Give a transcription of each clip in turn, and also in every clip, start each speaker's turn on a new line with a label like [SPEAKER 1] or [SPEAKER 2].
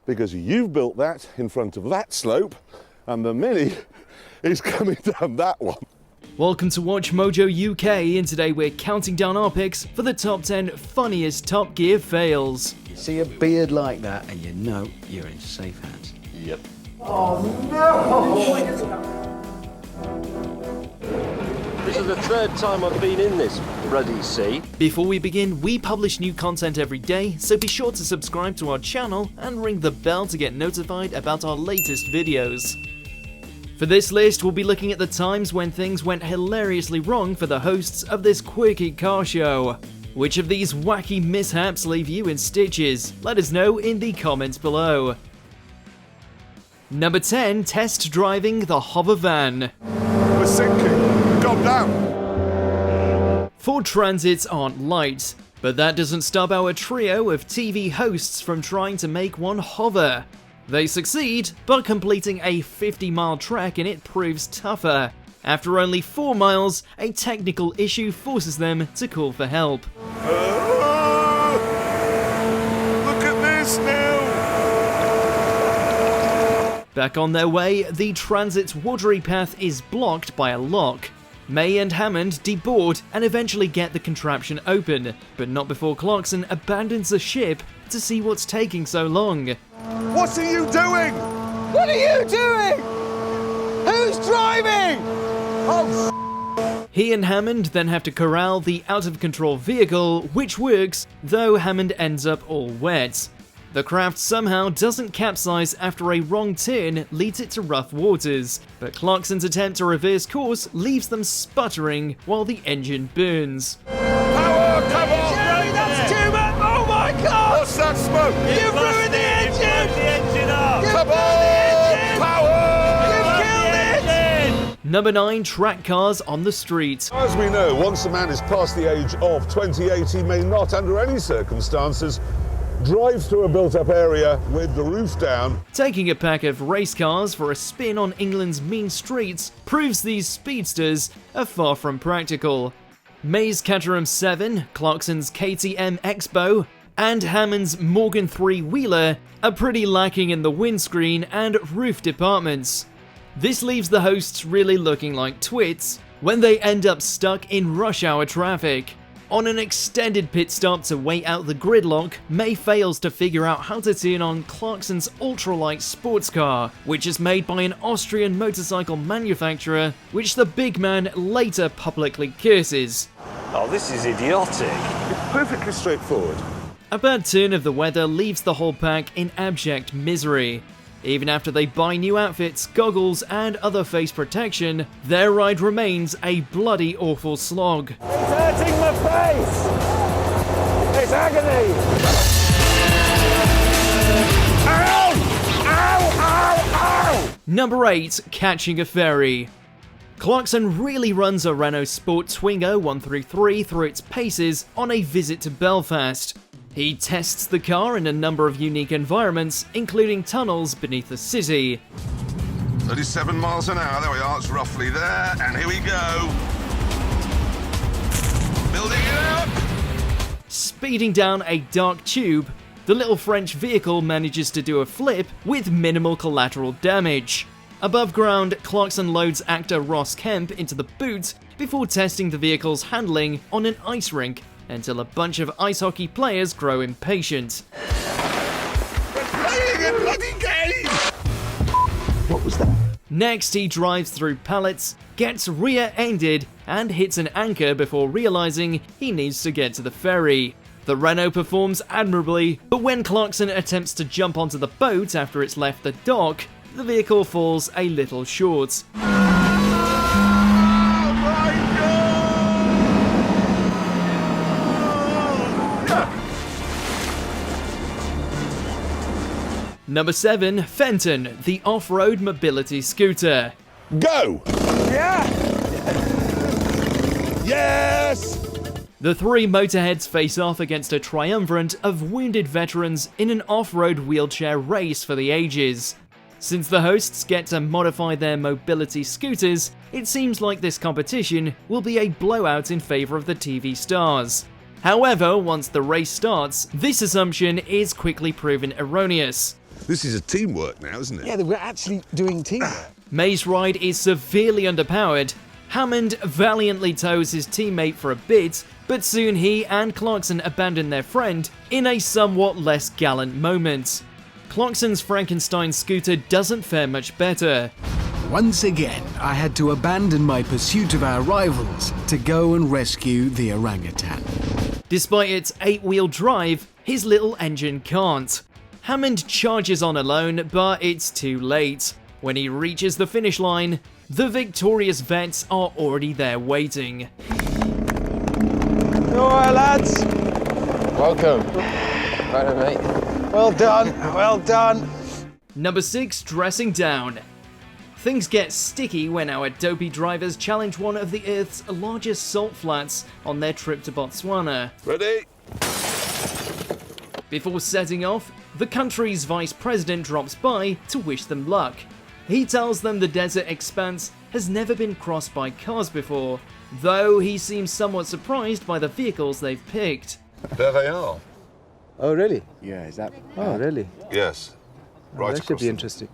[SPEAKER 1] because you've built that in front of that slope and the Mini is coming down that one.
[SPEAKER 2] Welcome to WatchMojo UK, and today we're counting down our picks for the top 10 funniest Top Gear fails.
[SPEAKER 3] You see a beard like that and you know you're in safe hands.
[SPEAKER 1] Yep.
[SPEAKER 4] Oh no!
[SPEAKER 5] This is the third time I've been in this ruddy sea.
[SPEAKER 2] Before we begin, we publish new content every day, so be sure to subscribe to our channel and ring the bell to get notified about our latest videos. For this list, we'll be looking at the times when things went hilariously wrong for the hosts of this quirky car show. Which of these wacky mishaps leave you in stitches? Let us know in the comments below. Number 10, test driving the hover van.
[SPEAKER 1] We're sinking. God damn.
[SPEAKER 2] Ford Transits aren't light, but that doesn't stop our trio of TV hosts from trying to make one hover. They succeed, but completing a 50-mile trek in it proves tougher. After only 4 miles, a technical issue forces them to call for help.
[SPEAKER 1] Look at this now.
[SPEAKER 2] Back on their way, the Transit's watery path is blocked by a lock. May and Hammond deboard and eventually get the contraption open, but not before Clarkson abandons the ship to see what's taking so long.
[SPEAKER 1] What are you doing?
[SPEAKER 4] What are you doing? Who's driving? Oh,
[SPEAKER 2] He and Hammond then have to corral the out-of-control vehicle, which works, though Hammond ends up all wet. The craft somehow doesn't capsize after a wrong turn leads it to rough waters, but Clarkson's attempt to reverse course leaves them sputtering while the engine burns.
[SPEAKER 1] Power, come on!
[SPEAKER 4] Jeremy, that's too much! Oh my God!
[SPEAKER 1] What's that smoke?
[SPEAKER 4] You've ruined the engine!
[SPEAKER 1] Come on! Power!
[SPEAKER 4] You've killed it!
[SPEAKER 2] Number 9, track cars on the street.
[SPEAKER 1] As we know, once a man is past the age of 28, he may not, under any circumstances, drive through a built-up area with the roof down.
[SPEAKER 2] Taking a pack of race cars for a spin on England's mean streets proves these speedsters are far from practical. May's Caterham 7, Clarkson's KTM Expo, and Hammond's Morgan 3-wheeler are pretty lacking in the windscreen and roof departments. This leaves the hosts really looking like twits when they end up stuck in rush hour traffic. On an extended pit stop to wait out the gridlock, May fails to figure out how to turn on Clarkson's ultralight sports car, which is made by an Austrian motorcycle manufacturer, which the big man later publicly curses.
[SPEAKER 5] Oh, this is idiotic.
[SPEAKER 1] It's perfectly straightforward.
[SPEAKER 2] A bad turn of the weather leaves the whole pack in abject misery. Even after they buy new outfits, goggles, and other face protection, their ride remains a bloody awful slog.
[SPEAKER 4] It's hurting my face! It's agony! Ow! Ow! Ow! Ow!
[SPEAKER 2] Number 8, catching a ferry. Clarkson really runs a Renault Sport Twingo 133 through its paces on a visit to Belfast. He tests the car in a number of unique environments, including tunnels beneath the city.
[SPEAKER 1] 37 miles an hour, there we are, it's roughly there, and here we go. Building it up.
[SPEAKER 2] Speeding down a dark tube, the little French vehicle manages to do a flip with minimal collateral damage. Above ground, Clarkson loads actor Ross Kemp into the boot before testing the vehicle's handling on an ice rink until a bunch of ice hockey players grow impatient.
[SPEAKER 1] Playing a bloody game!
[SPEAKER 3] What was that?
[SPEAKER 2] Next, he drives through pallets, gets rear-ended, and hits an anchor before realizing he needs to get to the ferry. The Renault performs admirably, but when Clarkson attempts to jump onto the boat after it's left the dock, the vehicle falls a little short. Number 7, Fenton, the off-road mobility scooter.
[SPEAKER 1] Go!
[SPEAKER 4] Yeah!
[SPEAKER 1] Yes!
[SPEAKER 2] The three motorheads face off against a triumvirate of wounded veterans in an off-road wheelchair race for the ages. Since the hosts get to modify their mobility scooters, it seems like this competition will be a blowout in favour of the TV stars. However, once the race starts, this assumption is quickly proven erroneous.
[SPEAKER 1] This is a teamwork now, isn't it?
[SPEAKER 4] Yeah, we're actually doing teamwork.
[SPEAKER 2] May's ride is severely underpowered. Hammond valiantly tows his teammate for a bit, but soon he and Clarkson abandon their friend in a somewhat less gallant moment. Clarkson's Frankenstein scooter doesn't fare much better.
[SPEAKER 6] Once again, I had to abandon my pursuit of our rivals to go and rescue the orangutan.
[SPEAKER 2] Despite its 8-wheel drive, his little engine can't. Hammond charges on alone, but it's too late. When he reaches the finish line, the victorious vets are already there waiting.
[SPEAKER 4] Alright, lads.
[SPEAKER 5] Welcome. Right, mate.
[SPEAKER 4] Well done, well done.
[SPEAKER 2] Number 6, dressing down. Things get sticky when our dopey drivers challenge one of the Earth's largest salt flats on their trip to Botswana.
[SPEAKER 1] Ready?
[SPEAKER 2] Before setting off, the country's vice president drops by to wish them luck. He tells them the desert expanse has never been crossed by cars before, though he seems somewhat surprised by the vehicles they've picked.
[SPEAKER 1] There they are.
[SPEAKER 4] Oh, really? Yeah, is that... Oh, really?
[SPEAKER 1] Yes. Right
[SPEAKER 4] That should
[SPEAKER 1] across
[SPEAKER 4] be
[SPEAKER 1] them.
[SPEAKER 4] interesting.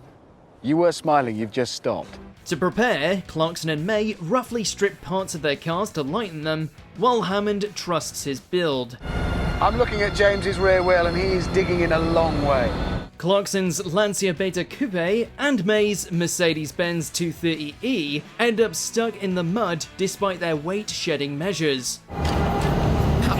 [SPEAKER 3] You were smiling, you've just stopped.
[SPEAKER 2] To prepare, Clarkson and May roughly strip parts of their cars to lighten them, while Hammond trusts his build.
[SPEAKER 3] I'm looking at James's rear wheel and he's digging in a long way.
[SPEAKER 2] Clarkson's Lancia Beta Coupe and May's Mercedes-Benz 230E end up stuck in the mud despite their weight-shedding measures.
[SPEAKER 5] Got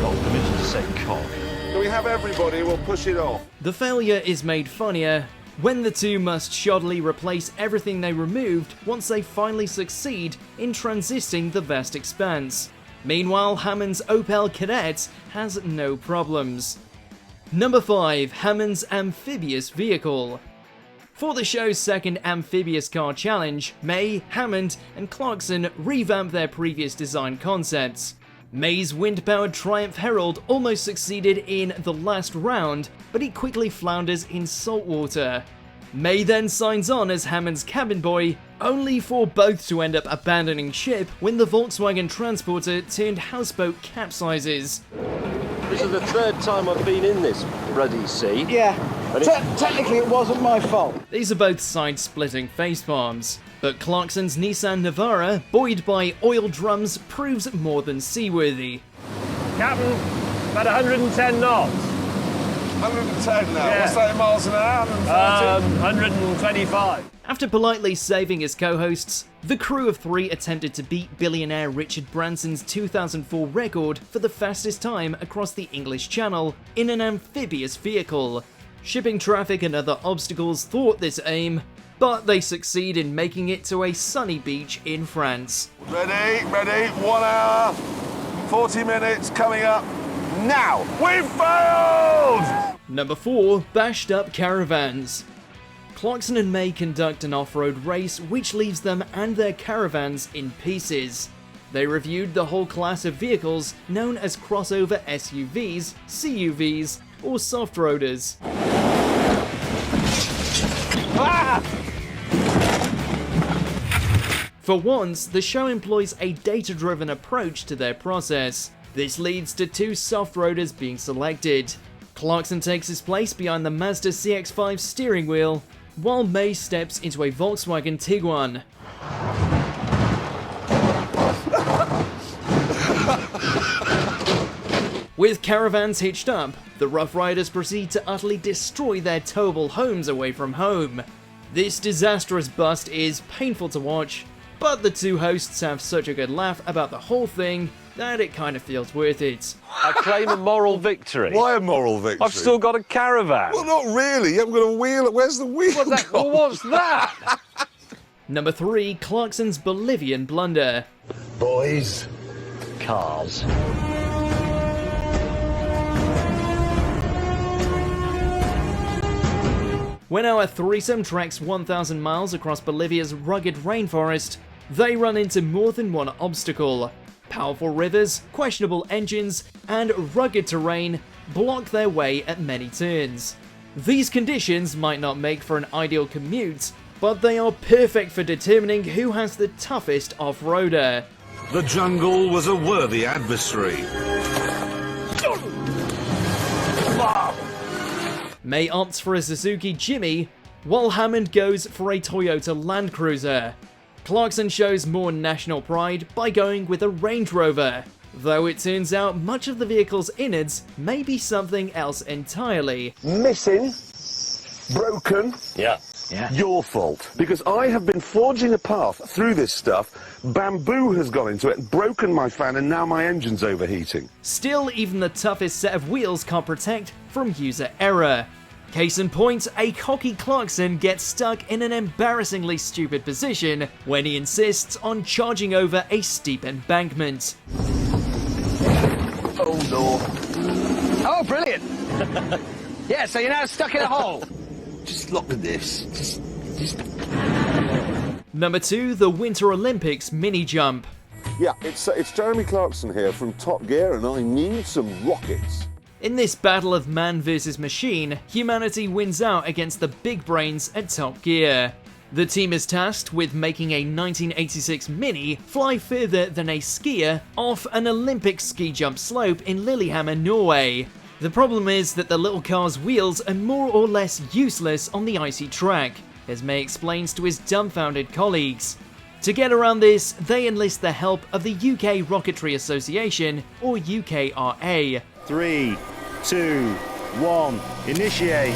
[SPEAKER 5] permission to say cock.
[SPEAKER 1] Can we have everybody? We'll push it off.
[SPEAKER 2] The failure is made funnier when the two must shoddily replace everything they removed once they finally succeed in transisting the vast expanse. Meanwhile, Hammond's Opel Kadett has no problems. Number 5, Hammond's Amphibious Vehicle. For the show's second amphibious car challenge, May, Hammond, and Clarkson revamp their previous design concepts. May's wind-powered Triumph Herald almost succeeded in the last round, but he quickly flounders in salt water. May then signs on as Hammond's cabin boy, only for both to end up abandoning ship when the Volkswagen Transporter turned houseboat capsizes.
[SPEAKER 5] This is the third time I've been in this ruddy sea.
[SPEAKER 4] Yeah, technically it wasn't my fault.
[SPEAKER 2] These are both side-splitting facepalms, but Clarkson's Nissan Navara, buoyed by oil drums, proves more than seaworthy.
[SPEAKER 7] Captain, about 110 knots.
[SPEAKER 1] 110 now.
[SPEAKER 7] Yeah.
[SPEAKER 1] What's that in miles an hour? 140?
[SPEAKER 7] 125.
[SPEAKER 2] After politely saving his co-hosts, the crew of 3 attempted to beat billionaire Richard Branson's 2004 record for the fastest time across the English Channel in an amphibious vehicle. Shipping traffic and other obstacles thwart this aim, but they succeed in making it to a sunny beach in France.
[SPEAKER 1] Ready, 1 hour, 40 minutes coming up now. We failed!
[SPEAKER 2] Number 4, Bashed Up Caravans. Clarkson and May conduct an off-road race which leaves them and their caravans in pieces. They reviewed the whole class of vehicles known as crossover SUVs, CUVs, or soft-roaders. For once, the show employs a data-driven approach to their process. This leads to 2 soft-roaders being selected. Clarkson takes his place behind the Mazda CX-5 steering wheel, while May steps into a Volkswagen Tiguan. With caravans hitched up, the Rough Riders proceed to utterly destroy their towable homes away from home. This disastrous bust is painful to watch, but the 2 hosts have such a good laugh about the whole thing that it kind of feels worth it.
[SPEAKER 5] I claim a moral victory.
[SPEAKER 1] Why a moral victory?
[SPEAKER 5] I've still got a caravan.
[SPEAKER 1] Well, not really. You haven't got a wheel. Where's the wheel
[SPEAKER 5] Well, what's that?
[SPEAKER 2] Number 3, Clarkson's Bolivian Blunder.
[SPEAKER 1] Boys.
[SPEAKER 5] Cars.
[SPEAKER 2] When our threesome treks 1,000 miles across Bolivia's rugged rainforest, they run into more than one obstacle. Powerful rivers, questionable engines, and rugged terrain block their way at many turns. These conditions might not make for an ideal commute, but they are perfect for determining who has the toughest off-roader.
[SPEAKER 8] The jungle was a worthy adversary.
[SPEAKER 2] May opts for a Suzuki Jimmy, while Hammond goes for a Toyota Land Cruiser. Clarkson shows more national pride by going with a Range Rover, though it turns out much of the vehicle's innards may be something else entirely.
[SPEAKER 1] Missing, broken,
[SPEAKER 5] Yeah.
[SPEAKER 1] your fault. Because I have been forging a path through this stuff, bamboo has gone into it, broken my fan, and now my engine's overheating.
[SPEAKER 2] Still, even the toughest set of wheels can't protect from user error. Case in point, a cocky Clarkson gets stuck in an embarrassingly stupid position when he insists on charging over a steep embankment.
[SPEAKER 4] Oh, no. Oh, brilliant. Yeah, so you're now stuck in a hole.
[SPEAKER 8] Just look at this. Just...
[SPEAKER 2] Number 2, the Winter Olympics mini jump.
[SPEAKER 1] Yeah, it's Jeremy Clarkson here from Top Gear, and I need some rockets.
[SPEAKER 2] In this battle of man versus machine, humanity wins out against the big brains at Top Gear. The team is tasked with making a 1986 Mini fly further than a skier off an Olympic ski jump slope in Lillehammer, Norway. The problem is that the little car's wheels are more or less useless on the icy track, as May explains to his dumbfounded colleagues. To get around this, they enlist the help of the UK Rocketry Association, or UKRA.
[SPEAKER 7] 3, 2, 1, initiate.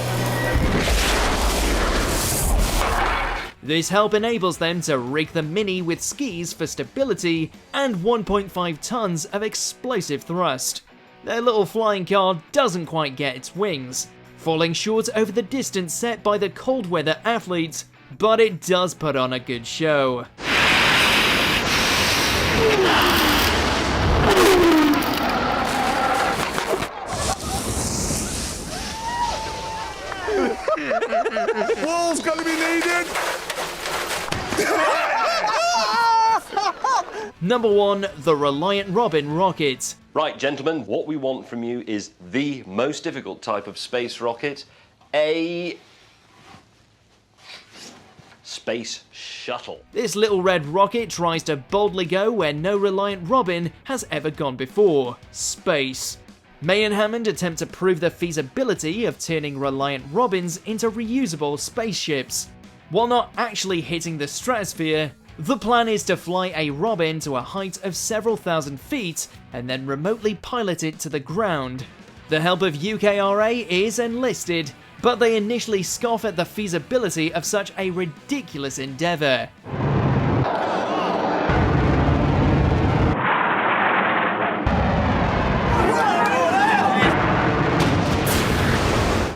[SPEAKER 2] This help enables them to rig the Mini with skis for stability and 1.5 tons of explosive thrust. Their little flying car doesn't quite get its wings, falling short over the distance set by the cold weather athletes, but it does put on a good show.
[SPEAKER 1] Wall's gonna be needed!
[SPEAKER 2] Number 1, the Reliant Robin rocket.
[SPEAKER 5] Right, gentlemen, what we want from you is the most difficult type of space rocket, a space shuttle.
[SPEAKER 2] This little red rocket tries to boldly go where no Reliant Robin has ever gone before: space. May and Hammond attempt to prove the feasibility of turning Reliant Robins into reusable spaceships. While not actually hitting the stratosphere, the plan is to fly a Robin to a height of several thousand feet and then remotely pilot it to the ground. The help of UKRA is enlisted, but they initially scoff at the feasibility of such a ridiculous endeavour.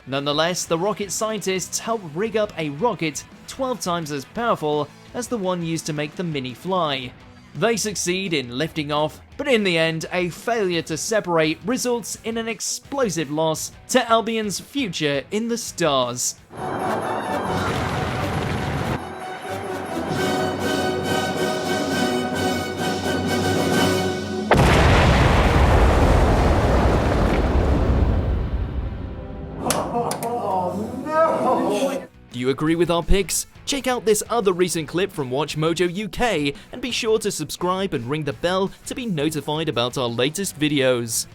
[SPEAKER 2] Nonetheless, the rocket scientists help rig up a rocket 12 times as powerful as the one used to make the Mini fly. They succeed in lifting off, but in the end, a failure to separate results in an explosive loss to Albion's future in the stars. Do you agree with our picks? Check out this other recent clip from WatchMojo UK and be sure to subscribe and ring the bell to be notified about our latest videos.